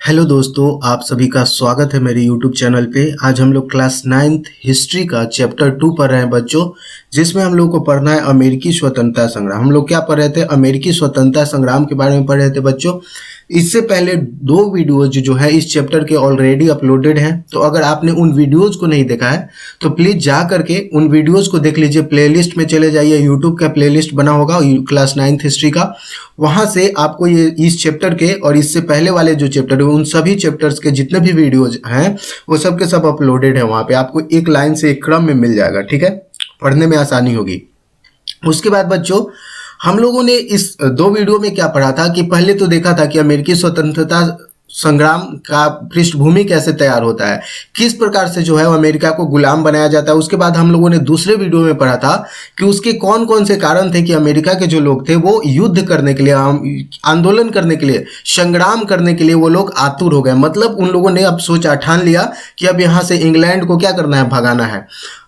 Hello दोस्तों, आप सभी का स्वागत है मेरे यूट्यूब चैनल पे। आज हम लोग क्लास 9th हिस्ट्री का चैप्टर 2 पढ़ रहे हैं बच्चों, जिसमें हम लोग को पढ़ना है अमेरिकी स्वतंत्रता संग्राम। हम लोग क्या पढ़ रहे थे? अमेरिकी स्वतंत्रता संग्राम के बारे में पढ़ रहे थे बच्चों। इससे पहले 2 वीडियोज जो है इस चैप्टर के ऑलरेडी अपलोडेड हैं, तो अगर आपने उन वीडियोज को नहीं देखा है तो प्लीज जा करके उन वीडियोज को देख लीजिए। प्लेलिस्ट में चले जाइए, यूट्यूब का प्लेलिस्ट बना होगा क्लास 9th हिस्ट्री का, वहां से आपको ये इस चैप्टर के और इससे पहले वाले जो चैप्टर है उन सभी चैप्टर्स के जितने भी वीडियोज हैं वो सब के सब अपलोडेड है। वहां पे आपको एक लाइन से एक क्रम में मिल जाएगा, ठीक है, पढ़ने में आसानी होगी। उसके बाद बच्चों हम लोगों ने इस 2 वीडियो में क्या पढ़ा था कि पहले तो देखा था कि अमेरिकी स्वतंत्रता संग्राम का पृष्ठभूमि कैसे तैयार होता है, किस प्रकार से जो है वो अमेरिका को गुलाम बनाया जाता है। उसके बाद हम लोगों ने दूसरे वीडियो में पढ़ा था कि उसके कौन कौन से कारण थे कि अमेरिका के जो लोग थे वो युद्ध करने के लिए, आंदोलन करने के लिए, संग्राम करने के लिए वो लोग आतुर हो गए। मतलब उन लोगों ने अब सोचा, ठान लिया कि अब यहाँ से इंग्लैंड को क्या करना है, भगाना है।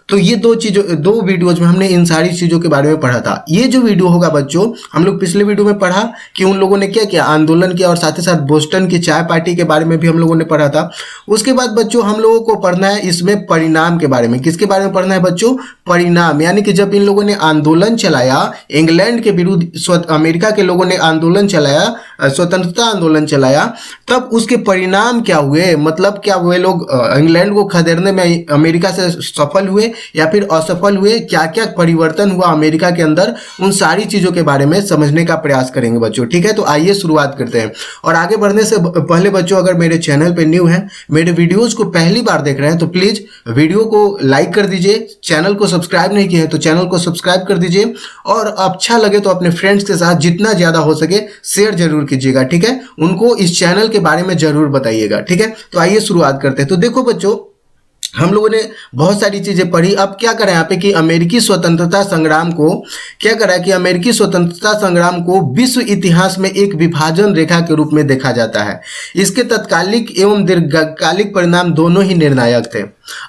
तो ये 2 वीडियोज में हमने इन सारी चीज़ों के बारे में पढ़ा था। ये जो वीडियो होगा बच्चों, हम लोग पिछले वीडियो में पढ़ा कि उन लोगों ने क्या किया, आंदोलन किया, और साथ ही साथ बोस्टन की चाय पार्टी के बारे में भी हम लोगों ने पढ़ा था। उसके बाद बच्चों हम लोगों को पढ़ना है इसमें परिणाम के बारे में। किसके बारे में पढ़ना है बच्चों? परिणाम, यानी कि जब इन लोगों ने आंदोलन चलाया इंग्लैंड के विरुद्ध, अमेरिका के लोगों ने आंदोलन चलाया, स्वतंत्रता आंदोलन चलाया, तब उसके परिणाम क्या हुए। मतलब क्या हुए, लोग इंग्लैंड को खदेड़ने में अमेरिका से सफल हुए या फिर असफल हुए, क्या क्या परिवर्तन हुआ अमेरिका के अंदर, उन सारी चीजों के बारे में समझने का प्रयास करेंगे बच्चों, ठीक है। तो आइए शुरुआत करते हैं। और आगे बढ़ने से पहले बच्चों, अगर मेरे चैनल पे न्यू हैं, मेरे वीडियोस को पहली बार देख रहे हैं, तो प्लीज वीडियो को लाइक कर दीजिए। चैनल को सब्सक्राइब नहीं किया है तो चैनल को सब्सक्राइब कर दीजिए, और अच्छा लगे तो अपने फ्रेंड्स के साथ जितना ज्यादा हो सके शेयर जरूर कीजिएगा, ठीक है। उनको इस चैनल के बारे में जरूर बताइएगा, ठीक है। तो आइए शुरुआत करते हैं। तो देखो बच्चों, हम लोगों ने बहुत सारी चीजें पढ़ी। अब क्या करें यहाँ पे कि अमेरिकी स्वतंत्रता संग्राम को क्या करा कि अमेरिकी स्वतंत्रता संग्राम को विश्व इतिहास में एक विभाजन रेखा के रूप में देखा जाता है। इसके तत्कालिक एवं दीर्घकालिक परिणाम दोनों ही निर्णायक थे।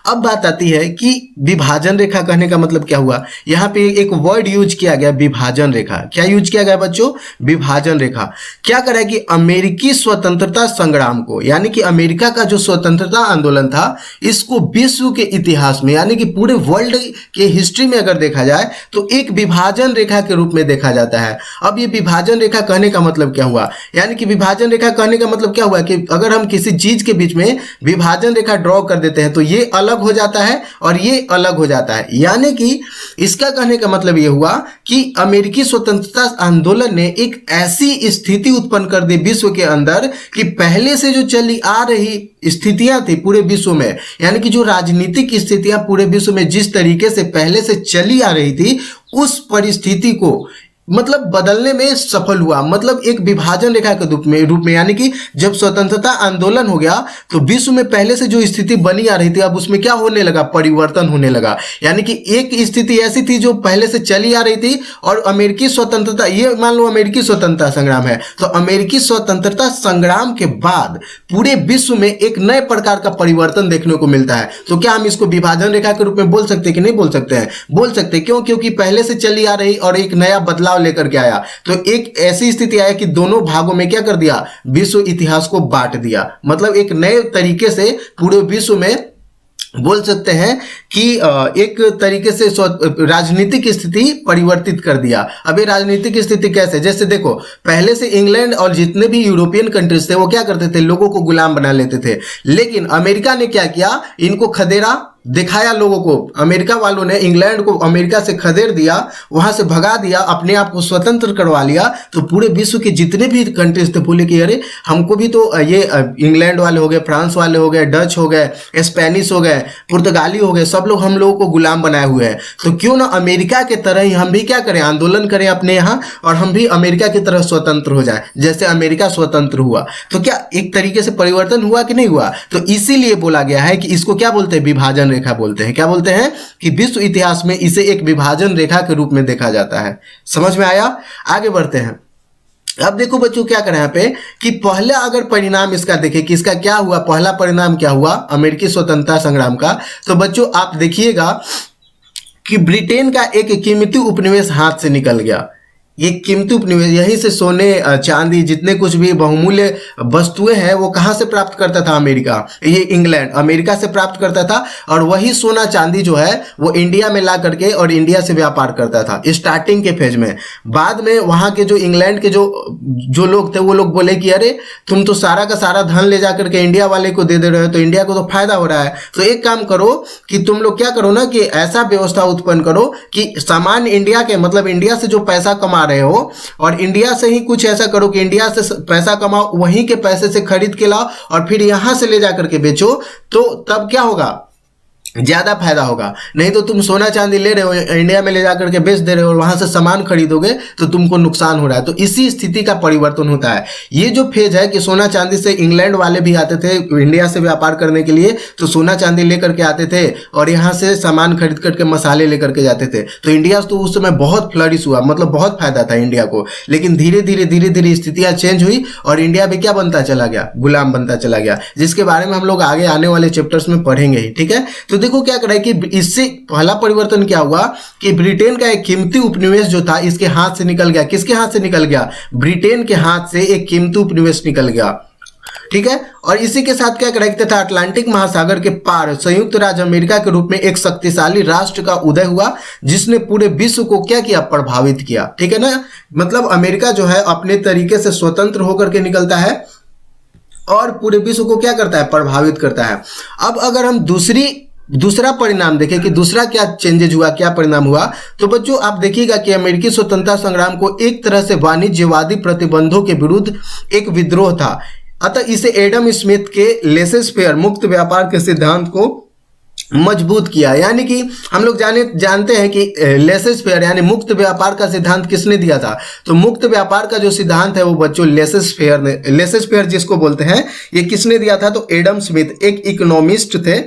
अब बात आती है कि विभाजन रेखा कहने का मतलब क्या हुआ। यहाँ पे एक वर्ड यूज किया गया, विभाजन रेखा। क्या यूज किया गया बच्चों? विभाजन रेखा। क्या करा कि अमेरिकी स्वतंत्रता संग्राम को, यानी कि अमेरिका का जो स्वतंत्रता आंदोलन था, इसको विश्व के इतिहास में, यानी कि पूरे वर्ल्ड के हिस्ट्री में अगर देखा जाए तो एक विभाजन रेखा के रूप में देखा जाता है। अब ये विभाजन रेखा कहने का मतलब क्या हुआ, यानी कि विभाजन रेखा कहने का मतलब क्या हुआ कि अगर हम किसी चीज के बीच में विभाजन रेखा ड्रॉ कर देते हैं तो ये अलग हो जाता है और ये अलग हो जाता है। यानी कि इसका कहने का मतलब ये हुआ कि अमेरिकी स्वतंत्रता आंदोलन ने एक ऐसी स्थिति उत्पन्न कर दी विश्व के अंदर कि पहले से जो चली आ रही स्थितियां थी पूरे विश्व में, यानी कि जो राजनीतिक स्थितियां पूरे विश्व में जिस तरीके से पहले से चली आ रही थी, उस परिस्थिति को मतलब बदलने में सफल हुआ। मतलब एक विभाजन रेखा के रूप में, यानी कि जब स्वतंत्रता आंदोलन हो गया तो विश्व में पहले से जो स्थिति बनी आ रही थी, अब उसमें क्या होने लगा, परिवर्तन होने लगा। यानी कि एक स्थिति ऐसी थी जो पहले से चली आ रही थी, और अमेरिकी स्वतंत्रता, ये मान लो अमेरिकी स्वतंत्रता संग्राम है, तो अमेरिकी स्वतंत्रता संग्राम के बाद पूरे विश्व में एक नए प्रकार का परिवर्तन देखने को मिलता है। तो क्या हम इसको विभाजन रेखा के रूप में बोल सकते हैं कि नहीं बोल सकते हैं? बोल सकते हैं। क्यों? क्योंकि पहले से चली आ रही और एक नया बदलाव लेकर के आया। तो एक ऐसी स्थिति आया कि दोनों भागों में क्या कर दिया, विश्व इतिहास को बांट दिया। मतलब एक नए तरीके से पूरे विश्व में बोल सकते हैं कि एक तरीके से राजनीतिक स्थिति परिवर्तित कर दिया। अब ये राजनीतिक स्थिति कैसे, जैसे देखो, पहले से इंग्लैंड और जितने भी यूरोपियन कंट्रीज थे वो क्या करते थे, लोगों को गुलाम बना लेते थे। लेकिन अमेरिका ने क्या किया, इनको खदेड़ा, दिखाया लोगों को। अमेरिका वालों ने इंग्लैंड को अमेरिका से खदेड़ दिया, वहां से भगा दिया, अपने आप को स्वतंत्र करवा लिया। तो पूरे विश्व के जितने भी कंट्रीज थे बोले कि अरे हमको भी तो ये इंग्लैंड वाले हो गए, फ्रांस वाले हो गए, डच हो गए, स्पेनिश हो गए, पुर्तगाली हो गए, सब लोग हम लोगों को गुलाम बनाए हुए हैं। तो क्यों ना अमेरिका के तरह ही हम भी क्या करें, आंदोलन करें अपने यहाँ, और हम भी अमेरिका की तरह स्वतंत्र हो जाए, जैसे अमेरिका स्वतंत्र हुआ। तो क्या एक तरीके से परिवर्तन हुआ कि नहीं हुआ? तो इसीलिए बोला गया है कि इसको क्या बोलते हैं, विभाजन रेखा बोलते हैं। क्या बोलते हैं कि विश्व इतिहास में इसे एक विभाजन रेखा के रूप में देखा जाता है। समझ में आया? आगे बढ़ते हैं। अब देखो बच्चों क्या करें यहाँ पे कि पहला अगर परिणाम इसका देखें कि इसका क्या हुआ, पहला परिणाम क्या हुआ अमेरिकी स्वतंत्रता संग्राम का, तो बच्चों आप देखिएगा कि ब्रिटेन का एक कीमती उपनिवेश हाथ से निकल गया। ये कीमती उपनिवेश यहीं से सोने चांदी जितने कुछ भी बहुमूल्य वस्तुएं हैं वो कहाँ से प्राप्त करता था अमेरिका, ये इंग्लैंड अमेरिका से प्राप्त करता था और वही सोना चांदी जो है वो इंडिया में ला करके और इंडिया से व्यापार करता था स्टार्टिंग के फेज में। बाद में वहां के जो इंग्लैंड के जो लोग थे वो लोग बोले कि अरे तुम तो सारा का सारा धन ले जा करके इंडिया वाले को दे रहे हो तो इंडिया को तो फायदा हो रहा है, तो एक काम करो कि तुम लोग क्या करो ना कि ऐसा व्यवस्था उत्पन्न करो कि सामान इंडिया के मतलब इंडिया से जो पैसा कमा रहे हो और इंडिया से ही कुछ ऐसा करो कि इंडिया से पैसा कमाओ, वहीं के पैसे से खरीद के लाओ और फिर यहां से ले जा करके बेचो, तो तब क्या होगा, ज्यादा फायदा होगा। नहीं तो तुम सोना चांदी ले रहे हो इंडिया में ले जाकर के बेच दे रहे हो और वहां से सामान खरीदोगे तो तुमको नुकसान हो रहा है। तो इसी स्थिति का परिवर्तन होता है। ये जो फेज है कि सोना चांदी से इंग्लैंड वाले भी आते थे इंडिया से व्यापार करने के लिए, तो सोना चांदी लेकर के आते थे और यहाँ से सामान खरीद करके मसाले लेकर के जाते थे। तो इंडिया तो उस समय बहुत फ्लरिश हुआ, मतलब बहुत फायदा था इंडिया को। लेकिन धीरे धीरे स्थितियां चेंज हुई और इंडिया भी क्या बनता चला गया, गुलाम बनता चला गया, जिसके बारे में हम लोग आगे आने वाले चैप्टर्स में पढ़ेंगे ही। ठीक है, तो देखो क्या करे कि इससे पहला परिवर्तन क्या हुआ कि ब्रिटेन का एक कीमती उपनिवेश जो था इसके हाथ से निकल गया। किसके हाथ से निकल गया, ब्रिटेन के हाथ से एक कीमती उपनिवेश निकल गया। ठीक है, और इसी के साथ क्या करते था, अटलांटिक महासागर के पार संयुक्त राज्य अमेरिका के रूप में एक शक्तिशाली राष्ट्र का उदय हुआ जिसने पूरे विश्व को क्या किया, प्रभावित किया। ठीक है ना, मतलब अमेरिका जो है अपने तरीके से स्वतंत्र होकर के निकलता है और पूरे विश्व को क्या करता है, प्रभावित करता है। अब अगर हम दूसरा परिणाम देखें कि दूसरा क्या चेंजेज हुआ, क्या परिणाम हुआ, तो बच्चों आप देखिएगा कि अमेरिकी स्वतंत्रता संग्राम को एक तरह से वाणिज्यवादी प्रतिबंधों के विरुद्ध एक विद्रोह था। अतः इसे एडम स्मिथ के लेसेस फेयर मुक्त व्यापार के सिद्धांत को मजबूत किया। यानी कि हम लोग जानते हैं कि लेसेस फेयर यानी मुक्त व्यापार का सिद्धांत किसने दिया था, तो मुक्त व्यापार का जो सिद्धांत है वो बच्चों लेसेस फेयर जिसको बोलते हैं, ये किसने दिया था, तो एडम स्मिथ एक इकोनॉमिस्ट थे।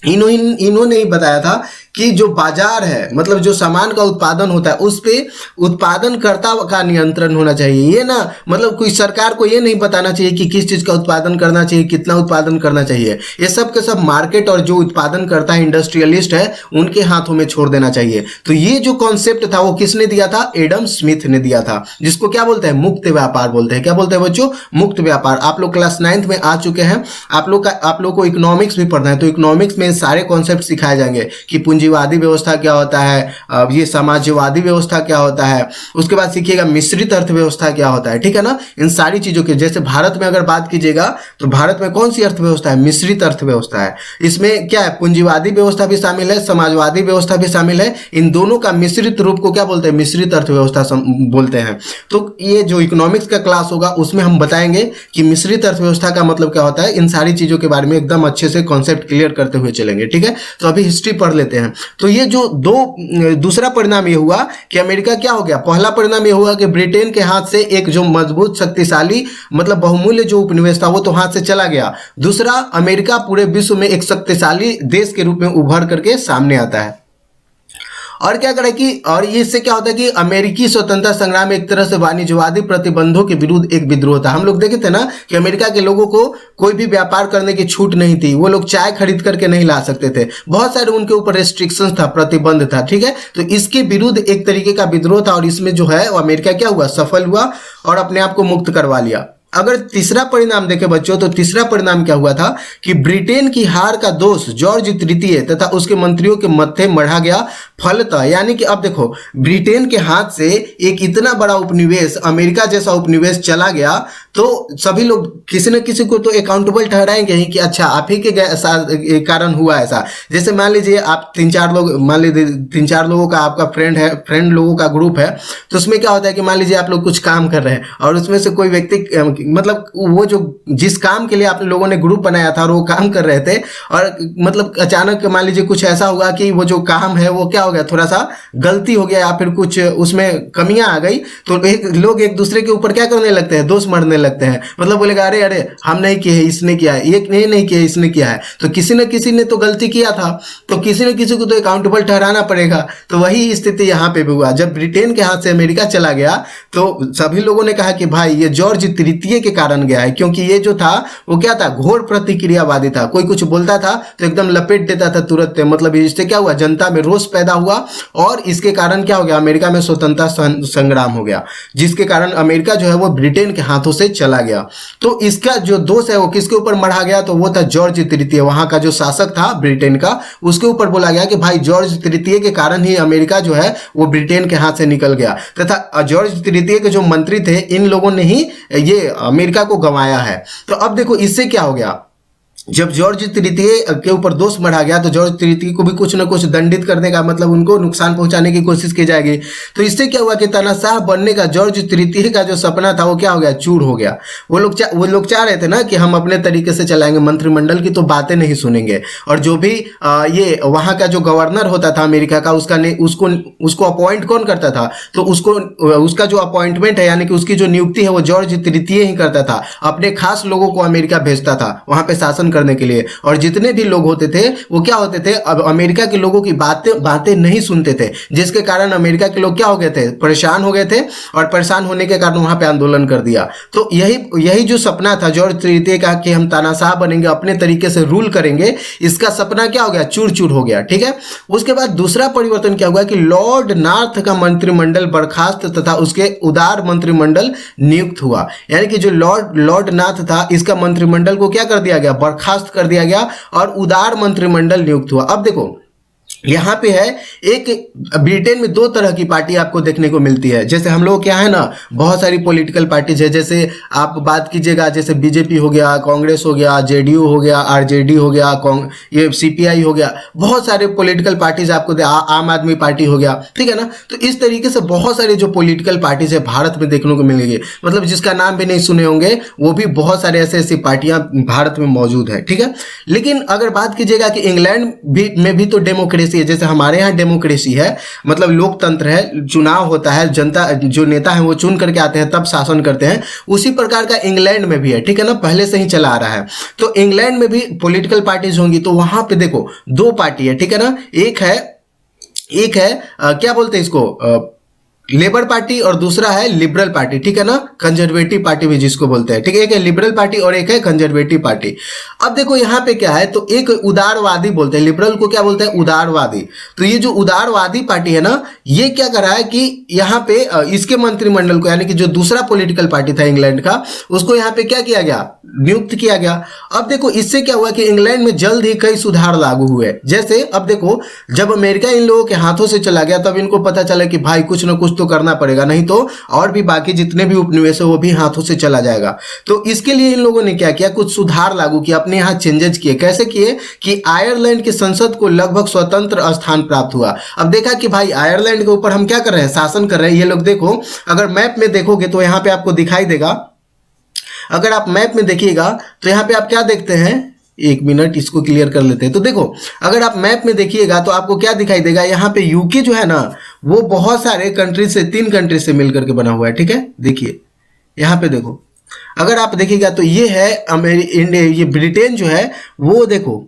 इन्होंने ही बताया था कि जो बाजार है मतलब जो सामान का उत्पादन होता है उस पे उत्पादनकर्ता का नियंत्रण होना चाहिए। ये ना मतलब कोई सरकार को ये नहीं बताना चाहिए कि किस चीज का उत्पादन करना चाहिए, कितना उत्पादन करना चाहिए, ये सब के सब मार्केट और जो उत्पादन करता है इंडस्ट्रियलिस्ट है उनके हाथों में छोड़ देना चाहिए। तो ये जो कॉन्सेप्ट था वो किसने दिया था, एडम स्मिथ ने दिया था, जिसको क्या बोलते हैं, मुक्त व्यापार बोलते हैं। क्या बोलते हैं बच्चों, मुक्त व्यापार। आप लोग क्लास 9th में आ चुके हैं, आप लोग को इकोनॉमिक्स भी पढ़ना है, तो इकोनॉमिक्स में सारे कॉन्सेप्ट सिखाए जाएंगे कि पूंजीवादी व्यवस्था क्या होता है, ये समाजवादी व्यवस्था क्या होता है, उसके बाद सीखिएगा मिश्रित अर्थव्यवस्था क्या होता है। ठीक है ना, इन सारी चीजों के, जैसे भारत में अगर बात कीजिएगा तो भारत में कौन सी अर्थव्यवस्था है, मिश्रित अर्थव्यवस्था है। इसमें क्या है, पूंजीवादी व्यवस्था भी शामिल है, समाजवादी व्यवस्था भी शामिल है। इन दोनों का मिश्रित रूप को क्या बोलते हैं, मिश्रित अर्थव्यवस्था बोलते हैं। तो ये जो इकोनॉमिक्स का क्लास होगा उसमें हम बताएंगे कि मिश्रित अर्थव्यवस्था का मतलब क्या होता है। इन सारी चीजों के बारे में एकदम अच्छे से कॉन्सेप्ट क्लियर करते हुए चलेंगे। ठीक है, तो अभी हिस्ट्री पढ़ लेते हैं। तो ये जो दूसरा परिणाम ये हुआ कि अमेरिका क्या हो गया, पहला परिणाम ये हुआ कि ब्रिटेन के हाथ से एक जो मजबूत शक्तिशाली मतलब बहुमूल्य जो उपनिवेश था वो तो हाथ से चला गया। दूसरा, अमेरिका पूरे विश्व में एक शक्तिशाली देश के रूप में उभर करके सामने आता है। और क्या करे कि और इससे क्या होता है कि अमेरिकी स्वतंत्रता संग्राम एक तरह से वाणिज्यवादी प्रतिबंधों के विरुद्ध एक विद्रोह था। हम लोग देखे थे ना कि अमेरिका के लोगों को कोई भी व्यापार करने की छूट नहीं थी, वो लोग चाय खरीद करके नहीं ला सकते थे, बहुत सारे उनके ऊपर रेस्ट्रिक्शंस था, प्रतिबंध था। ठीक है, तो इसके विरुद्ध एक तरीके का विद्रोह था और इसमें जो है वो अमेरिका क्या हुआ, सफल हुआ और अपने आप को मुक्त करवा लिया। अगर तीसरा परिणाम देखें बच्चों तो तीसरा परिणाम क्या हुआ था कि ब्रिटेन की हार का दोष जॉर्ज तृतीय तथा उसके मंत्रियों के मत्थे मढ़ा गया फलतः। यानी कि अब देखो ब्रिटेन के हाथ से एक इतना बड़ा उपनिवेश, अमेरिका जैसा उपनिवेश चला गया तो सभी लोग किसी न किसी को तो अकाउंटेबल ठहराएंगे ही कि अच्छा आप ही के कारण हुआ ऐसा। जैसे मान लीजिए आप 3-4 लोग, मान लीजिए 3-4 लोगों का आपका फ्रेंड लोगों का ग्रुप है, तो उसमें क्या होता है कि मान लीजिए आप लोग कुछ काम कर रहे हैं और उसमें से कोई व्यक्ति मतलब वो जो जिस काम के लिए आप लोगों ने ग्रुप बनाया था और वो काम कर रहे थे और मतलब अचानक मान लीजिए कुछ ऐसा हुआ कि वो जो काम है वो क्या हो गया, थोड़ा सा गलती हो गया या फिर कुछ उसमें कमियां आ गई, तो लोग एक दूसरे के ऊपर क्या करने लगते हैं, दोष मढ़ने लगते हैं, मतलब बोलेगा अरे अरे हम नहीं किए हैं, इसने किया है, ये नहीं किया इसने किया है। तो किसी न किसी ने तो गलती किया था, तो किसी न किसी को तो अकाउंटेबल ठहराना पड़ेगा। तो वही स्थिति यहाँ पे भी हुआ। जब ब्रिटेन के हाथ से अमेरिका चला गया तो सभी लोगों ने कहा कि भाई ये जॉर्ज तृतीय के कारण गया है, क्योंकि ये जो था वो क्या था, घोर प्रतिक्रियावादी था। कोई कुछ बोलता था तो एकदम लपेट देता था तुरंत। मतलब इससे क्या हुआ, जनता में रोष पैदा हुआ और इसके कारण क्या हो गया, अमेरिका में स्वतंत्रता संग्राम हो गया, जिसके कारण अमेरिका जो है वो ब्रिटेन के हाथों से चला गया। तो इसका जो दोष है वो किसके ऊपर मढ़ा गया, तो वो था जॉर्ज तृतीय, वहां का जो शासक था ब्रिटेन का, उसके ऊपर बोला गया कि भाई जॉर्ज तृतीय के कारण ही अमेरिका जो है वो ब्रिटेन के हाथ से निकल गया, तथा जॉर्ज तृतीय के जो मंत्री थे इन लोगों ने ही ये अमेरिका को गंवाया है। तो अब देखो इससे क्या हो गया, जब जॉर्ज तृतीय के ऊपर दोष बढ़ा गया तो जॉर्ज तृतीय को भी कुछ न कुछ दंडित करने का, मतलब उनको नुकसान पहुंचाने की कोशिश की जाएगी। तो इससे क्या हुआ कि तानाशाह बनने का जॉर्ज तृतीय का जो सपना था वो क्या हो गया, चूर हो गया। वो लोग चाह रहे थे ना कि हम अपने तरीके से चलाएंगे, मंत्रिमंडल की तो बातें नहीं सुनेंगे, और जो भी ये वहां का जो गवर्नर होता था अमेरिका का, उसको अपॉइंट कौन करता था, तो उसका जो अपॉइंटमेंट है यानी कि उसकी जो नियुक्ति है वो जॉर्ज तृतीय ही करता था। अपने खास लोगों को अमेरिका भेजता था वहां पे शासन करने के लिए, और जितने भी लोग होते थे वो क्या होते थे, अब अमेरिका के लोगों की बातें नहीं सुनते थे, जिसके कारण अमेरिका के लोग क्या हो गए थे, परेशान हो गए थे, और परेशान होने के कारण वहां पे आंदोलन कर दिया। तो यही जो सपना था जॉर्ज तृतीय का कि हम तानाशाह बनेंगे, अपने तरीके से रूल करेंगे, इसका सपना क्या हो गया, चूर चूर हो गया। ठीक है, उसके बाद दूसरा परिवर्तन क्या हुआ कि लॉर्ड नॉर्थ का मंत्रिमंडल बर्खास्त तथा उसके उदार मंत्रिमंडल नियुक्त हुआ। यानी कि जो लॉर्ड नॉर्थ था इसका मंत्रिमंडल को क्या कर दिया गया, बर्खास्त कर दिया गया और उदार मंत्रिमंडल नियुक्त हुआ। अब देखो यहाँ पे है, एक ब्रिटेन में दो तरह की पार्टी आपको देखने को मिलती है। जैसे हम लोग क्या है ना, बहुत सारी पॉलिटिकल पार्टीज है। जैसे आप बात कीजिएगा, जैसे बीजेपी हो गया, कांग्रेस हो गया, जेडीयू हो गया, आरजेडी हो गया, ये सीपीआई हो गया, बहुत सारे पॉलिटिकल पार्टीज आपको आम आदमी पार्टी हो गया, ठीक है ना। तो इस तरीके से बहुत सारी जो पॉलिटिकल पार्टीज है भारत में देखने को मिलेंगे, मतलब जिसका नाम भी नहीं सुने होंगे, वो भी बहुत सारे ऐसी पार्टियां भारत में मौजूद है। ठीक है, लेकिन अगर बात कीजिएगा कि इंग्लैंड में भी तो डेमोक्रेसी है, जैसे हमारे यहाँ डेमोक्रेसी है, मतलब लोकतंत्र है, चुनाव होता है, जनता जो नेता है वो चुन करके आते हैं तब शासन करते हैं, उसी प्रकार का इंग्लैंड में भी है। ठीक है ना, पहले से ही चला आ रहा है। तो इंग्लैंड में भी पॉलिटिकल पार्टीज होंगी, तो वहां पे देखो दो पार्टी है, ठीक है ना, एक है क्या बोलते हैं इसको, लेबर पार्टी, और दूसरा है लिबरल पार्टी। ठीक है ना, कंजर्वेटिव पार्टी भी जिसको बोलते हैं। ठीक है, एक है लिबरल पार्टी और एक है कंजर्वेटिव पार्टी। अब देखो यहाँ पे क्या है, तो एक उदारवादी बोलते हैं, लिबरल को क्या बोलते हैं, उदारवादी। तो ये जो उदारवादी पार्टी है ना, ये क्या कर रहा है कि यहाँ पे इसके मंत्रिमंडल को, यानी कि जो दूसरा पॉलिटिकल पार्टी था इंग्लैंड का, उसको यहाँ पे क्या किया गया, नियुक्त किया गया। अब देखो इससे क्या हुआ कि इंग्लैंड में जल्द ही कई सुधार लागू हुए। जैसे अब देखो, जब अमेरिका इन लोगों के हाथों से चला गया तब इनको पता चला कि भाई कुछ ना कुछ तो करना पड़ेगा, नहीं तो और भी बाकी जितने भी उपनिवेश है वो भी हाथों से चला जाएगा। तो इसके लिए इन लोगों ने क्या किया, कुछ सुधार लागू किया, अपने यहाँ चेंजेस किए। कैसे किए कि आयरलैंड की संसद को लगभग स्वतंत्र स्थान प्राप्त हुआ। अब देखा कि भाई आयरलैंड के ऊपर हम क्या कर रहे हैं, शासन कर रहे हैं। ये लोग देखो, अगर मैप में देखोगे तो यहाँ पे आपको दिखाई देगा, अगर आप मैप में देखिएगा तो यहाँ पे आप क्या देखते हैं, एक मिनट इसको क्लियर कर लेते हैं। तो देखो, अगर आप मैप में देखिएगा तो आपको क्या दिखाई देगा, यहाँ पे यूके जो है ना, वो बहुत सारे कंट्रीज से, 3 कंट्रीज से मिलकर के बना हुआ है। ठीक है, देखिए यहाँ पे देखो, अगर आप देखिएगा तो ये है इंडिया, ये ब्रिटेन जो है वो देखो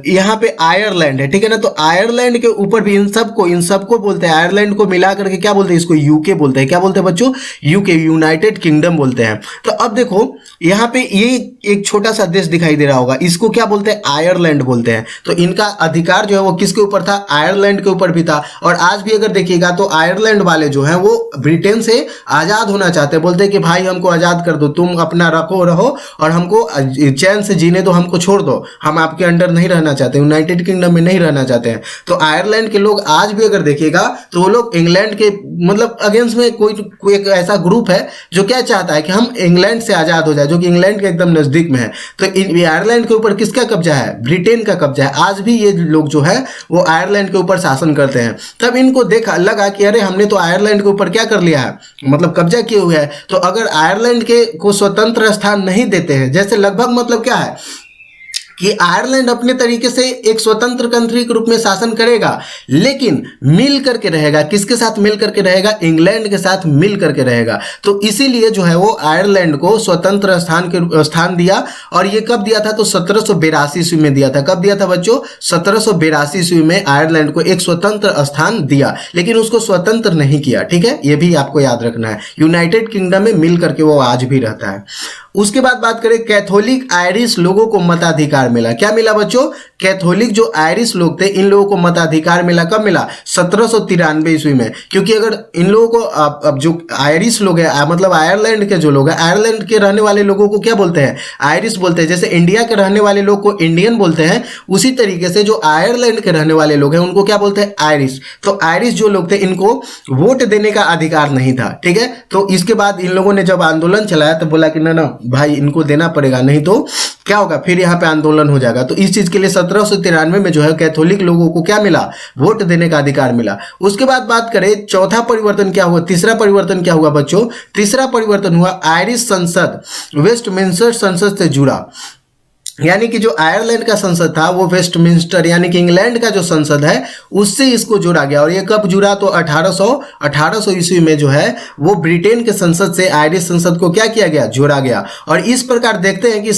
यहाँ पे आयरलैंड है। ठीक है ना, तो आयरलैंड के ऊपर भी इन सबको बोलते हैं, आयरलैंड को मिला करके क्या बोलते हैं, इसको यूके बोलते हैं। क्या बोलते हैं बच्चों, यूके, यूनाइटेड किंगडम बोलते हैं। तो अब देखो यहाँ पे ये एक छोटा सा देश दिखाई दे रहा होगा, इसको क्या बोलते हैं, आयरलैंड बोलते हैं। तो इनका अधिकार जो है वो किसके ऊपर था, आयरलैंड के ऊपर भी था। और आज भी अगर देखिएगा तो आयरलैंड वाले जो है वो ब्रिटेन से आजाद होना चाहते हैं, बोलते हैं कि भाई हमको आजाद कर दो, तुम अपना रहो और हमको चैन से जीने दो, हमको छोड़ दो, हम आपके अंडर नहीं रहना चाहते, यूनाइटेड किंगडम में नहीं रहना चाहते हैं। तो आयरलैंड के लोग आज भी अगर देखिएगा तो वो लोग इंग्लैंड के मतलब अगेंस्ट में कोई एक ऐसा ग्रुप है जो क्या चाहता है कि हम इंग्लैंड से आजाद हो जाए, जो कि इंग्लैंड के एकदम नजदीक में है। तो आयरलैंड के ऊपर किसका कब्जा है, ब्रिटेन का कब्जा है। आज भी ये लोग जो है वो आयरलैंड के ऊपर शासन करते हैं। तब इनको लगा कि अरे हमने तो आयरलैंड के ऊपर क्या कर लिया है, मतलब कब्जा किए हुए है। तो अगर आयरलैंड को स्वतंत्र स्थान नहीं देते हैं, जैसे लगभग मतलब क्या है, कि आयरलैंड अपने तरीके से एक स्वतंत्र कंट्री के रूप में शासन करेगा, लेकिन मिल करके रहेगा। किसके साथ मिल करके रहेगा? इंग्लैंड के साथ मिल करके रहेगा। तो इसीलिए जो है वो आयरलैंड को स्वतंत्र स्थान दिया। और ये कब दिया था? तो 1782 ईस्वी में दिया था। कब दिया था बच्चों? 1782 ईस्वी में आयरलैंड को एक स्वतंत्र स्थान दिया, लेकिन उसको स्वतंत्र नहीं किया। ठीक है, ये भी आपको याद रखना है। यूनाइटेड किंगडम में मिल करके वो आज भी रहता है। उसके बाद बात करें, कैथोलिक आयरिश लोगों को मताधिकार मिला। क्या मिला बच्चों? कैथोलिक जो आयरिश लोग थे, इन लोगों को मताधिकार मिला। कब मिला? 1793 ईस्वी में। क्योंकि अगर इन लोगों को अब जो आयरिश लोग हैं, मतलब आयरलैंड के जो लोग हैं, आयरलैंड के रहने वाले लोगों को क्या बोलते हैं? आयरिश बोलते हैं। जैसे इंडिया के रहने वाले लोग को इंडियन बोलते हैं, उसी तरीके से जो आयरलैंड के रहने वाले लोग हैं उनको क्या बोलते हैं? आयरिश। तो आयरिश जो लोग थे, इनको वोट देने का अधिकार नहीं था। ठीक है, तो इसके बाद इन लोगों ने जब आंदोलन चलाया तो बोला कि ना भाई, इनको देना पड़ेगा, नहीं तो क्या होगा, फिर यहाँ पे आंदोलन हो जाएगा। तो इस चीज के लिए 1793 में जो है कैथोलिक लोगों को क्या मिला? वोट देने का अधिकार मिला। उसके बाद बात करें, चौथा परिवर्तन क्या हुआ? तीसरा परिवर्तन क्या हुआ बच्चों? तीसरा परिवर्तन हुआ, आयरिश संसद वेस्टमिंस्टर संसद से जुड़ा। यानी कि जो आयरलैंड का संसद था वो वेस्टमिंस्टर यानी कि इंग्लैंड का जो संसद है उससे इसको जोड़ा गया। और ये कब जुड़ा? तो 1800 ईस्वी में जो है वो ब्रिटेन के संसद से आयरिश संसद को क्या किया गया? जोड़ा गया। और इस प्रकार देखते हैं कि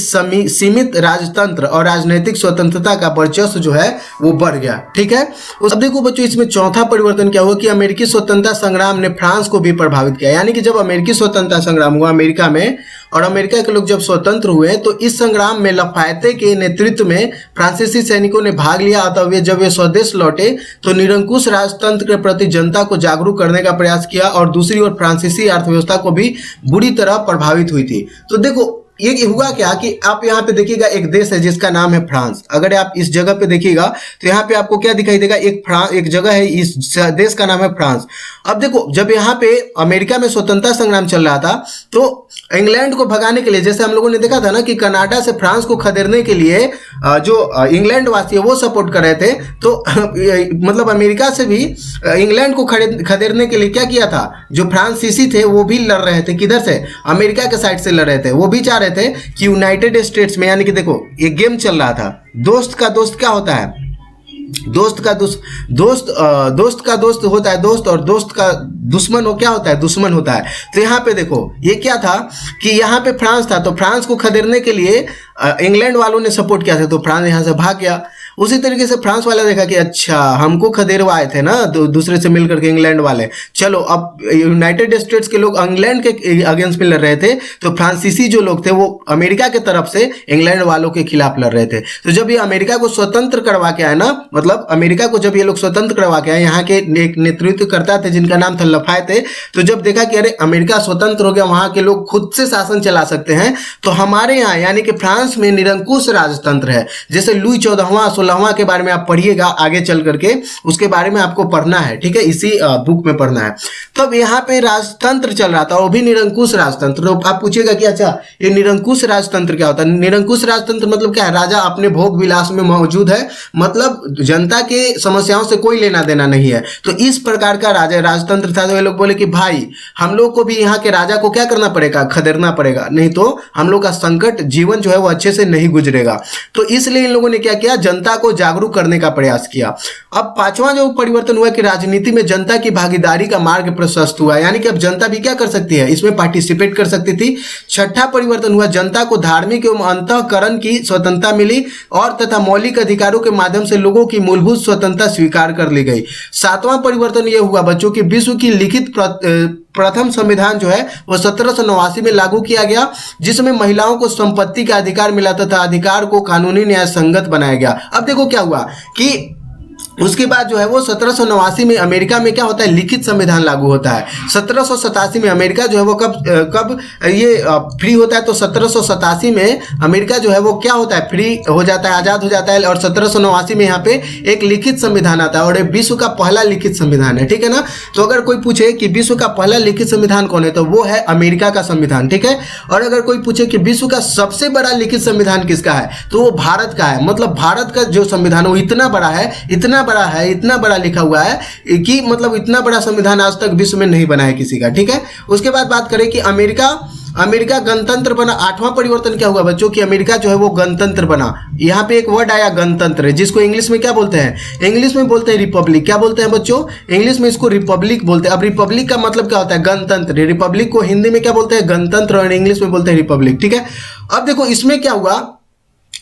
सीमित राजतंत्र और राजनीतिक स्वतंत्रता का वर्चस्व जो है वो बढ़ गया। ठीक है, अब देखो बच्चों, इसमें चौथा परिवर्तन क्या हुआ कि अमेरिकी स्वतंत्रता संग्राम ने फ्रांस को भी प्रभावित किया। यानी कि जब अमेरिकी स्वतंत्रता संग्राम हुआ अमेरिका में, और अमेरिका के लोग जब स्वतंत्र हुए, तो इस संग्राम में लफायते के नेतृत्व में फ्रांसीसी सैनिकों ने भाग लिया। अतः जब वे स्वदेश लौटे तो निरंकुश राजतंत्र के प्रति जनता को जागरूक करने का प्रयास किया, और दूसरी ओर फ्रांसीसी अर्थव्यवस्था को भी बुरी तरह प्रभावित हुई थी। तो देखो ये हुआ क्या कि आप यहाँ पे देखिएगा, एक देश है जिसका नाम है फ्रांस। अगर आप इस जगह पे देखिएगा तो यहाँ पे आपको क्या दिखाई देगा? एक जगह है, इस देश का नाम है फ्रांस। अब देखो, जब यहाँ पे अमेरिका में स्वतंत्रता संग्राम चल रहा था तो इंग्लैंड को भगाने के लिए, जैसे हम लोगों ने देखा था ना कि कनाडा से फ्रांस को खदेड़ने के लिए जो इंग्लैंड वासी है वो सपोर्ट कर रहे थे, तो मतलब अमेरिका से भी इंग्लैंड को खदेड़ने के लिए क्या किया था? जो फ्रांसीसी थे वो भी लड़ रहे थे। किधर से? अमेरिका के साइड से लड़ रहे थे। वो भी चाह रहे थे कि यूनाइटेड स्टेट्स में, यानी कि देखो ये गेम चल रहा था, दोस्त का दोस्त क्या होता है? दोस्त का दोस्त होता है दोस्त, और दोस्त का दुश्मन हो क्या होता है? दुश्मन होता है। तो यहाँ पे देखो ये क्या था कि यहाँ पे फ्रांस था, तो फ्रांस को खदेड़ने के लिए इंग्लैंड वालों ने सपोर्ट किया था, तो फ्रांस यहाँ से भाग गया। उसी तरीके से फ्रांस वाला देखा कि अच्छा हमको खदेड़वाए थे ना दूसरे से मिलकर के इंग्लैंड वाले, चलो अब यूनाइटेड स्टेट्स के लोग इंग्लैंड के अगेंस्ट में लड़ रहे थे, तो फ्रांसीसी जो लोग थे वो अमेरिका के तरफ से इंग्लैंड वालों के खिलाफ लड़ रहे थे। तो जब ये अमेरिका को स्वतंत्र करवा के आए ना, मतलब अमेरिका को जब ये लोग स्वतंत्र करवा के आए, यहाँ के एक नेतृत्व करता थे जिनका नाम था लफायते, तो जब देखा कि अरे अमेरिका स्वतंत्र हो गया, वहां के लोग खुद से शासन चला सकते हैं, तो हमारे यहाँ यानी कि फ्रांस में निरंकुश राजतंत्र है। जैसे लुई 14वां 16वां के बारे में आप पढ़िएगा आगे चल करके, उसके बारे में आपको पढ़ना है। ठीक है, इसी बुक में पढ़ना है। तब यहाँ पे राजतंत्र चल रहा था, वो भी निरंकुश राजतंत्र। तो आप पूछिएगा कि अच्छा ये निरंकुश राजतंत्र क्या होता है? निरंकुश राजतंत्र मतलब क्या है? राजा अपने भोग विलास में मौजूद है, मतलब जनता के समस्याओं से कोई लेना देना नहीं है। तो इस प्रकार का राजतंत्र था। तो ये लोग बोले कि भाई हम लोग को भी यहाँ के राजा को क्या करना पड़ेगा? खदेड़ना पड़ेगा, नहीं तो हम लोग का संकट जीवन जो है वो अच्छे से नहीं गुजरेगा। तो इसलिए इन लोगों ने क्या किया? जनता को जागरूक करने का प्रयास किया। अब पांचवा जो परिवर्तन हुआ कि राजनीति में जनता की भागीदारी का मार्ग प्रशस्त हुआ, यानी कि अब जनता भी क्या कर सकती है? इसमें पार्टिसिपेट कर सकती थी। छठा परिवर्तन हुआ, जनता को धार्मिक एवं अंतःकरण की स्वतंत्रता मिली और तथा मौलिक अधिकारों के माध्यम से लोगों की मूलभूत स्वतंत्रता स्वीकार कर ली गई। सातवां परिवर्तन यह हुआ बच्चों की विश्व की लिखित प्रथम संविधान जो है वो 1789 में लागू किया गया, जिसमें महिलाओं को संपत्ति का अधिकार मिला तथा अधिकार को कानूनी न्याय संगत बनाया गया। अब देखो क्या हुआ कि उसके बाद जो है वो 1789 में अमेरिका में क्या होता है? लिखित संविधान लागू होता है। 1787 में अमेरिका जो है वो कब ये फ्री होता है? तो 1787 में अमेरिका जो है वो क्या होता है? फ्री हो जाता है, आज़ाद हो जाता है। और 1789 में यहाँ पे एक लिखित संविधान आता है, और ये विश्व का पहला लिखित संविधान है। ठीक है ना? तो अगर कोई पूछे कि विश्व का पहला लिखित संविधान कौन है, तो वो है अमेरिका का संविधान। ठीक है, और अगर कोई पूछे कि विश्व का सबसे बड़ा लिखित संविधान किसका है, तो वो भारत का है। मतलब भारत का जो संविधान है वो इतना बड़ा है, इतना बड़ा लिखा हुआ है कि मतलब इतना बड़ा संविधान आज तक विश्व में नहीं बना है किसी का। ठीक है, उसके बाद बात करें कि अमेरिका अमेरिका गणतंत्र बना। 8वां परिवर्तन क्या हुआ बच्चों कि अमेरिका जो है वो गणतंत्र बना। यहाँ पे एक वर्ड आया गणतंत्र, जिसको इंग्लिश में क्या बोलते हैं, इंग्लिश में बोलते हैं रिपब्लिक। क्या बोलते हैं बच्चों, इंग्लिश में इसको रिपब्लिक बोलते हैं। अब रिपब्लिक का मतलब क्या होता है, गणतंत्र। रिपब्लिक को हिंदी में क्या बोलते हैं, गणतंत्र, और इंग्लिश में बोलते हैं रिपब्लिक। ठीक है, अब देखो इसमें क्या हुआ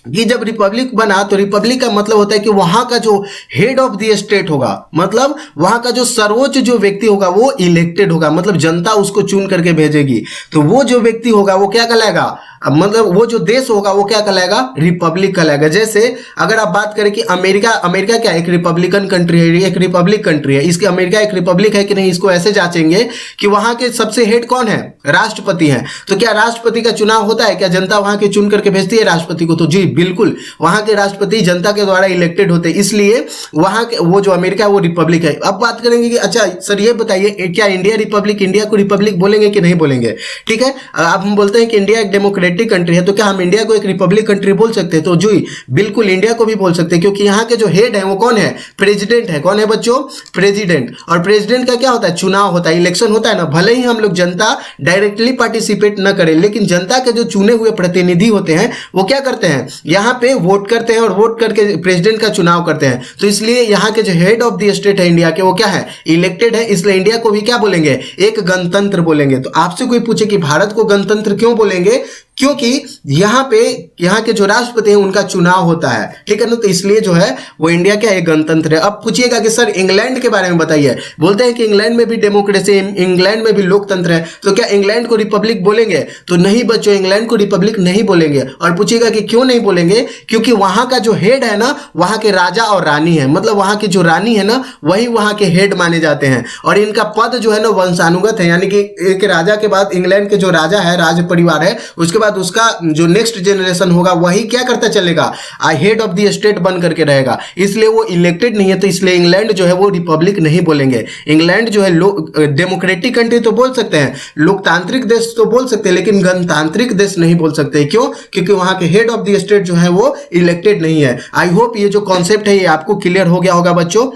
कि जब रिपब्लिक बना तो रिपब्लिक का मतलब होता है कि वहां का जो हेड ऑफ द स्टेट होगा, मतलब वहां का जो सर्वोच्च जो व्यक्ति होगा वो इलेक्टेड होगा, मतलब जनता उसको चुन करके भेजेगी। तो वो जो व्यक्ति होगा वो क्या कहलाएगा, मतलब वो जो देश होगा वो क्या कहलाएगा, रिपब्लिक कहलाएगा। जैसे अगर आप बात करें कि अमेरिका क्या एक रिपब्लिकन कंट्री है, एक रिपब्लिक कंट्री है, इसके अमेरिका एक रिपब्लिक है कि नहीं, इसको ऐसे जांचेंगे कि वहां के सबसे हेड कौन है, राष्ट्रपति हैं। तो क्या राष्ट्रपति का चुनाव होता है, क्या जनता वहां के चुन करके भेजती है राष्ट्रपति को, तो जी बिल्कुल, वहां के राष्ट्रपति जनता के द्वारा इलेक्टेड होते हैं, इसलिए वहां के वो जो अमेरिका है वो रिपब्लिक है। अब बात करेंगे कि अच्छा सर ये बताइए क्या इंडिया रिपब्लिक, इंडिया को रिपब्लिक बोलेंगे कि नहीं बोलेंगे। ठीक है, अब हम बोलते हैं कि इंडिया एक डेमोक्रेटिक कंट्री है, तो क्या हम इंडिया को एक रिपब्लिक कंट्री बोल सकते हैं, तो जी बिल्कुल इंडिया को भी बोल सकते हैं, क्योंकि यहाँ के जो हेड है वो कौन है, प्रेसिडेंट है। कौन है बच्चों, प्रेसिडेंट। और प्रेसिडेंट का क्या होता है, चुनाव होता है, इलेक्शन होता है ना। भले ही हम लोग जनता डायरेक्टली पार्टिसिपेट न करें, लेकिन जनता के जो चुने हुए प्रतिनिधि होते हैं वो क्या करते हैं, यहाँ पे वोट करते हैं और वोट करके प्रेसिडेंट का चुनाव करते हैं। तो इसलिए यहाँ के जो हेड ऑफ द स्टेट है इंडिया के वो क्या है, इलेक्टेड है, इसलिए इंडिया को भी क्या बोलेंगे, एक गणतंत्र बोलेंगे। तो आपसे कोई पूछे कि भारत को गणतंत्र क्यों बोलेंगे, क्योंकि यहाँ के जो राष्ट्रपति हैं उनका चुनाव होता है। ठीक है ना, तो इसलिए जो है वो इंडिया क्या है, गणतंत्र है। अब पूछिएगा कि सर इंग्लैंड के बारे में बताइए, बोलते हैं कि इंग्लैंड में भी डेमोक्रेसी, इंग्लैंड में भी लोकतंत्र है, तो क्या इंग्लैंड को रिपब्लिक बोलेंगे, तो नहीं बच्चों, इंग्लैंड को रिपब्लिक नहीं बोलेंगे। और पूछिएगा कि क्यों नहीं बोलेंगे, क्योंकि वहां का जो हेड है ना, वहां के राजा और रानी है, मतलब वहां की जो रानी है ना वही वहां के हेड माने जाते हैं, और इनका पद जो है ना वंशानुगत है, यानी कि एक राजा के बाद इंग्लैंड के जो राजा है, राज परिवार है, उसके बाद उसका जो नेक्स्ट जनरेशन होगा वही क्या करता चलेगा, हेड ऑफ द स्टेट बन करके रहेगा, इसलिए वो इलेक्टेड नहीं है। तो इसलिए इंग्लैंड जो है वो रिपब्लिक नहीं बोलेंगे। इंग्लैंड जो है डेमोक्रेटिक कंट्री तो बोल सकते हैं, लोकतांत्रिक देश तो बोल सकते हैं, लेकिन गणतांत्रिक देश नहीं बोल सकते। क्यों, क्योंकि वहां के हेड ऑफ द स्टेट जो है वो इलेक्टेड नहीं है। आई होप ये जो कॉन्सेप्ट है ये आपको क्लियर हो गया होगा बच्चों।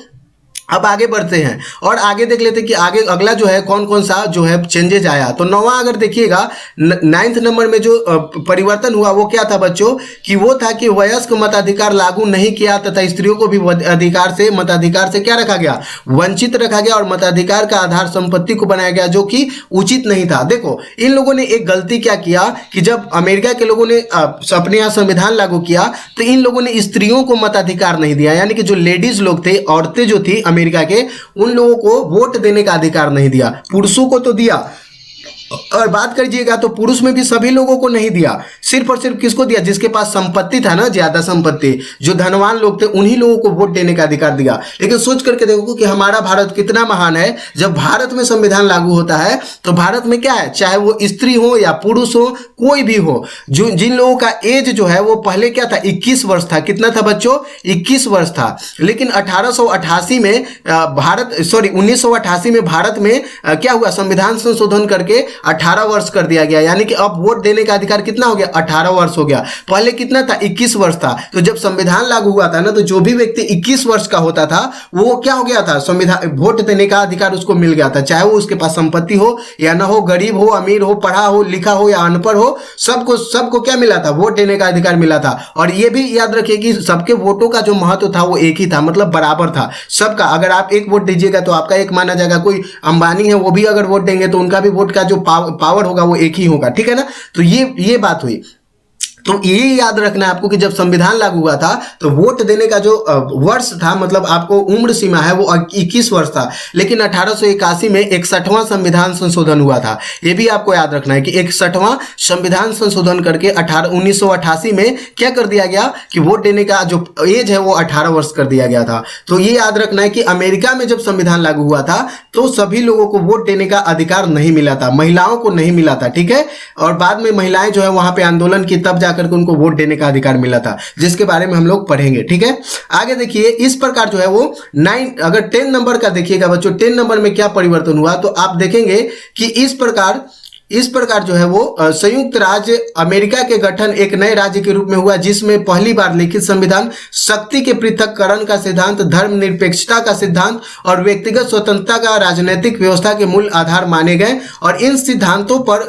अब आगे बढ़ते हैं और आगे देख लेते हैं कि आगे अगला जो है कौन कौन सा जो है चेंजेज आया। तो 9वां अगर देखिएगा, 9th नंबर में जो परिवर्तन हुआ वो क्या था बच्चों, कि वो था कि वयस्क मताधिकार लागू नहीं किया तथा स्त्रियों को भी मताधिकार से क्या रखा गया, वंचित रखा गया, और मताधिकार का आधार संपत्ति को बनाया गया, जो कि उचित नहीं था। देखो इन लोगों ने एक गलती क्या किया कि जब अमेरिका के लोगों ने अपने यहाँ संविधान लागू किया तो इन लोगों ने स्त्रियों को मताधिकार नहीं दिया, यानी कि जो लेडीज लोग थे, औरतें जो थी अमेरिका के, उन लोगों को वोट देने का अधिकार नहीं दिया। पुरुषों को तो दिया, और बात करिएगा तो पुरुष में भी सभी लोगों को नहीं दिया, सिर्फ और सिर्फ किसको दिया, जिसके पास संपत्ति था ना, ज्यादा संपत्ति, जो धनवान लोग थे, उन्हीं लोगों को वोट देने का अधिकार दिया। लेकिन सोच करके देखो कि हमारा भारत कितना महान है। जब भारत में संविधान लागू होता है तो भारत में क्या है, चाहे वो स्त्री हो या पुरुष हो, कोई भी हो, जो जिन लोगों का एज जो है वो पहले क्या था, 21 वर्ष था। कितना था बच्चों, 21 वर्ष था। लेकिन 1988 में भारत में क्या हुआ, संविधान संशोधन करके 18 वर्ष कर दिया गया, यानी कि अब वोट देने का अधिकार कितना हो गया, 18 वर्ष हो गया। पहले कितना था, 21 वर्ष था। तो जब संविधान लागू हुआ था ना, तो जो भी व्यक्ति 21 वर्ष का होता था वो क्या हो गया था, संविधान वोट देने का अधिकार उसको मिल गया था, चाहे वो उसके पास संपत्ति हो या ना हो, गरीब हो, अमीर हो, पढ़ा हो, लिखा हो या अनपढ़ हो, सबको क्या मिला था, वोट देने का अधिकार मिला था। और ये भी याद रखिए कि सबके वोटों का जो महत्व था वो एक ही था, मतलब बराबर था सबका। अगर आप एक वोट दीजिएगा तो आपका एक माना जाएगा, कोई अंबानी है वो भी अगर वोट देंगे तो उनका भी वोट का जो पावर होगा वो एक ही होगा। ठीक है ना, तो ये बात हुई। तो ये याद रखना है आपको कि जब संविधान लागू हुआ था तो वोट देने का जो वर्ष था, मतलब आपको उम्र सीमा है वो 21 वर्ष था। लेकिन 1881 में 61वां संविधान संशोधन हुआ था। ये भी आपको याद रखना है कि 61वां संविधान संशोधन करके 1988 में क्या कर दिया गया कि वोट देने का जो एज है वो 18 वर्ष कर दिया गया था। तो ये याद रखना है कि अमेरिका में जब संविधान लागू हुआ था तो सभी लोगों को वोट देने का अधिकार नहीं मिला था, महिलाओं को नहीं मिला था। ठीक है, और बाद में महिलाएं जो है वहां पे आंदोलन की, तब करके उनको वोट देने का अधिकार मिला था, जिसके बारे में हम लोग पढ़ेंगे। ठीक है, आगे देखिए इस प्रकार जो है वो 9 अगर 10 नंबर का देखिएगा बच्चों, 10 नंबर में क्या परिवर्तन हुआ तो आप देखेंगे कि इस प्रकार इस प्रकार जो है वो संयुक्त राज्य अमेरिका के गठन एक नए राज्य के रूप में हुआ, जिसमें पहली बार लिखित संविधान, शक्ति के पृथक्करण का सिद्धांत, धर्मनिरपेक्षता का सिद्धांत और व्यक्तिगत स्वतंत्रता का राजनीतिक व्यवस्था के मूल आधार माने गए। और इन सिद्धांतों पर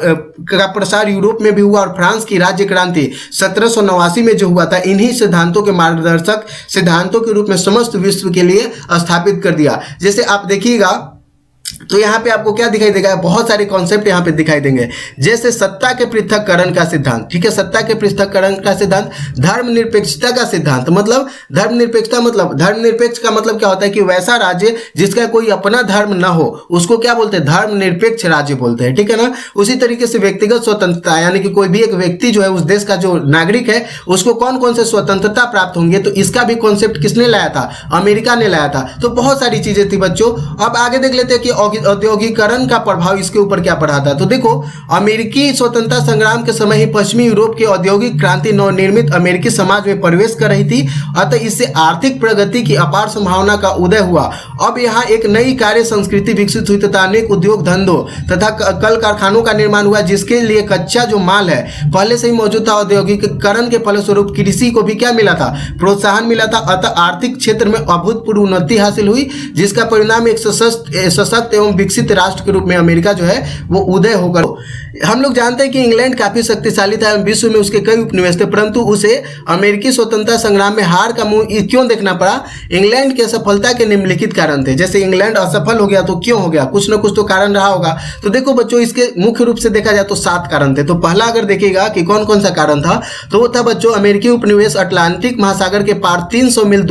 का प्रसार यूरोप में भी हुआ और फ्रांस की राज्य क्रांति 1789 में जो हुआ था, इन्हीं सिद्धांतों के मार्गदर्शक सिद्धांतों के रूप में समस्त विश्व के लिए स्थापित कर दिया। जैसे आप देखिएगा तो यहाँ पे आपको क्या दिखाई देगा, बहुत सारे कॉन्सेप्ट यहाँ पे दिखाई देंगे, जैसे सत्ता के पृथक्करण का सिद्धांत, ठीक है, सत्ता के पृथक्करण का सिद्धांत, धर्मनिरपेक्षता का सिद्धांत, मतलब धर्मनिरपेक्षता मतलब धर्मनिरपेक्ष का मतलब क्या होता है कि वैसा राज्य जिसका कोई अपना धर्म ना हो उसको क्या बोलते हैं, धर्मनिरपेक्ष राज्य बोलते हैं, ठीक है ना। उसी तरीके से व्यक्तिगत स्वतंत्रता, यानी कि कोई भी एक व्यक्ति जो है उस देश का जो नागरिक है उसको कौन कौन से स्वतंत्रता प्राप्त होंगे, तो इसका भी कॉन्सेप्ट किसने लाया था, अमेरिका ने लाया था। तो बहुत सारी चीजें थी बच्चों। अब आगे देख लेते हैं कि औद्योगिकरण का प्रभाव इसके ऊपर क्या पड़ा था। तो देखो, अमेरिकी स्वतंत्रता संग्राम के समय ही पश्चिमी यूरोप की औद्योगिक क्रांति नवनिर्मित अमेरिकी समाज में प्रवेश कर रही थी, अतः इससे आर्थिक प्रगति की अपार संभावना का उदय हुआ। अब यहाँ एक नई कार्य संस्कृति विकसित हुई तथा अनेक उद्योग धंधों तथा कल कारखानों का निर्माण हुआ, जिसके लिए कच्चा जो माल है पहले से ही मौजूद था। औद्योगिकरण के फलस्वरूप कृषि को भी क्या मिला था, प्रोत्साहन मिला था, अतः आर्थिक क्षेत्र में अभूतपूर्व उन्नति हासिल हुई, जिसका परिणाम एक सशक्त एवं विकसित राष्ट्र के रूप में अमेरिका जो है वो उदय होकर। हम लोग जानते हैं कि इंग्लैंड काफी शक्तिशाली था, विश्व में उसके कई उपनिवेश थे, परंतु उसे अमेरिकी स्वतंत्रता संग्राम में हार का मुंह क्यों देखना पड़ा। इंग्लैंड की असफलता के निम्नलिखित कारण थे। जैसे इंग्लैंड असफल हो गया तो क्यों हो गया, कुछ ना कुछ तो कारण रहा होगा। तो देखो बच्चों, इसके मुख्य रूप से देखा जाए तो 7 कारण थे। तो पहला अगर देखिएगा कि कौन कौन सा कारण था, तो वो था बच्चों अमेरिकी उपनिवेश अटलांटिक महासागर के पार 300 मील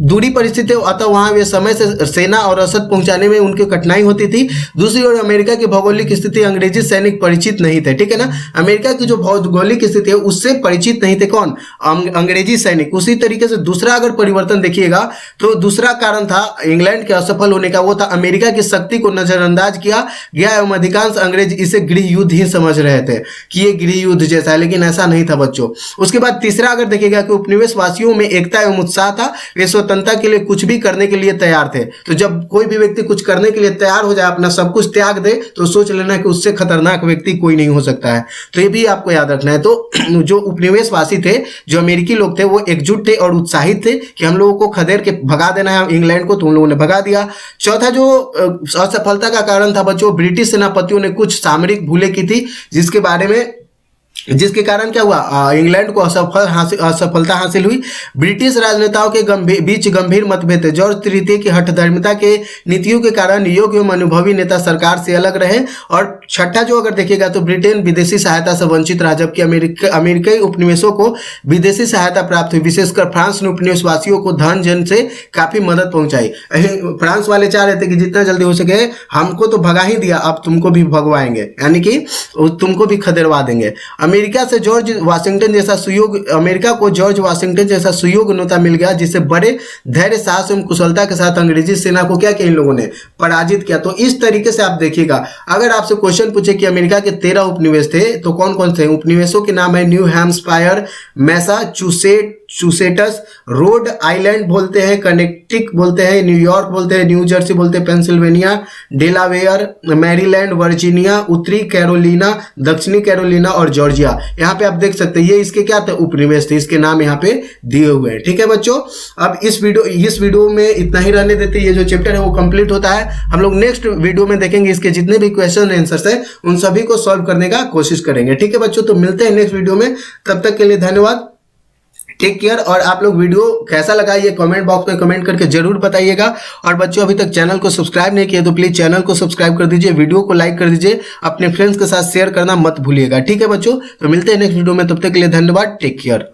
दूरी परिस्थिति, अतः वहां वे समय से सेना और रसद पहुंचाने में उनकी कठिनाई होती थी। दूसरी ओर अमेरिका की भौगोलिक स्थिति अंग्रेजी सैनिक परिचित नहीं थे, ठीक है ना। अमेरिका की जो भौगोलिक स्थिति है उससे परिचित नहीं थे कौन, अंग्रेजी सैनिक। उसी तरीके से दूसरा अगर परिवर्तन देखिएगा तो दूसरा कारण था इंग्लैंड के असफल होने का, वो था अमेरिका की शक्ति को नजरअंदाज किया गया एवं अधिकांश अंग्रेज इसे गृह युद्ध ही समझ रहे थे कि ये गृह युद्ध जैसा है, लेकिन ऐसा नहीं था बच्चों। उसके बाद तीसरा अगर देखिएगा कि उपनिवेश वासियों में एकता एवं उत्साह था, वे स्वतंत्रता के लिए कुछ भी करने के लिए तैयार थे। तो जब कोई भी व्यक्ति कुछ करने के लिए तैयार हो जाए, अपना सब कुछ त्याग दे, तो सोच लेना कि उससे खतरनाक व्यक्ति कोई नहीं हो सकता है। तो ये भी आपको याद रखना है। तो जो उपनिवेशवासी थे, जो अमेरिकी लोग थे, वो एकजुट थे और उत्साहित थे कि हम लोगों को खदेड़ के भगा देना है इंग्लैंड को, तो उन लोगों ने भगा दिया। चौथा जो असफलता का कारण था बच्चों, ब्रिटिश सेनापतियों ने कुछ सामरिक भूलें की थी, जिसके कारण क्या हुआ, इंग्लैंड को असफलता हासिल हुई। ब्रिटिश राजनेताओं के बीच गंभीर मतभेद थे। जॉर्ज तृतीय की हठधर्मिता के नीतियों के कारण योग्य एवं अनुभवी नेता सरकार से अलग रहे। और छठा जो अगर देखिएगा तो ब्रिटेन विदेशी सहायता से वंचित रहा, जबकि अमेरिकी उपनिवेशों को विदेशी सहायता प्राप्त हुई। विशेषकर फ्रांस ने उपनिवेशवासियों को धन जन से काफी मदद पहुंचाई। फ्रांस वाले चाह रहे थे कि जितना जल्दी हो सके, हमको तो भगा ही दिया, अब तुमको भी भगवाएंगे, यानी कि तुमको भी खदेड़वा देंगे। अमेरिका को जॉर्ज वाशिंगटन जैसा सुयोग्य नेता मिल गया, जिसे बड़े धैर्य, साहस एवं कुशलता के साथ अंग्रेजी सेना को क्या किया, इन लोगों ने पराजित किया। तो इस तरीके से आप देखिएगा, अगर आपसे क्वेश्चन पूछे कि अमेरिका के 13 उपनिवेश थे तो कौन कौन थे, उपनिवेशों के नाम है new Hampshire, Massachusetts, Rhode Island बोलते हैं, कनेक्टिकट बोलते हैं, न्यूयॉर्क बोलते हैं, न्यू जर्सी बोलते हैं, पेंसिल्वेनिया, डेलावेयर, मैरीलैंड, वर्जीनिया, उत्तरी कैरोलिना, दक्षिणी कैरोलिना और जॉर्जिया। यहाँ पे आप देख सकते हैं ये इसके क्या थे, उपनिवेश थे, इसके नाम यहाँ पे दिए हुए हैं। ठीक है बच्चों, अब इस वीडियो में इतना ही रहने देते। ये जो चैप्टर है वो कंप्लीट होता है। हम लोग नेक्स्ट वीडियो में देखेंगे इसके जितने भी क्वेश्चन आंसर्स है उन सभी को सॉल्व करने का कोशिश करेंगे। ठीक है बच्चों, तो मिलते हैं नेक्स्ट वीडियो में, तब तक के लिए धन्यवाद, टेक केयर। और आप लोग वीडियो कैसा लगा ये कमेंट बॉक्स में कमेंट करके जरूर बताइएगा। और बच्चों अभी तक चैनल को सब्सक्राइब नहीं किया तो प्लीज चैनल को सब्सक्राइब कर दीजिए, वीडियो को लाइक कर दीजिए, अपने फ्रेंड्स के साथ शेयर करना मत भूलिएगा। ठीक है बच्चों, तो मिलते हैं नेक्स्ट वीडियो में, तब तक के लिए धन्यवाद, टेक केयर।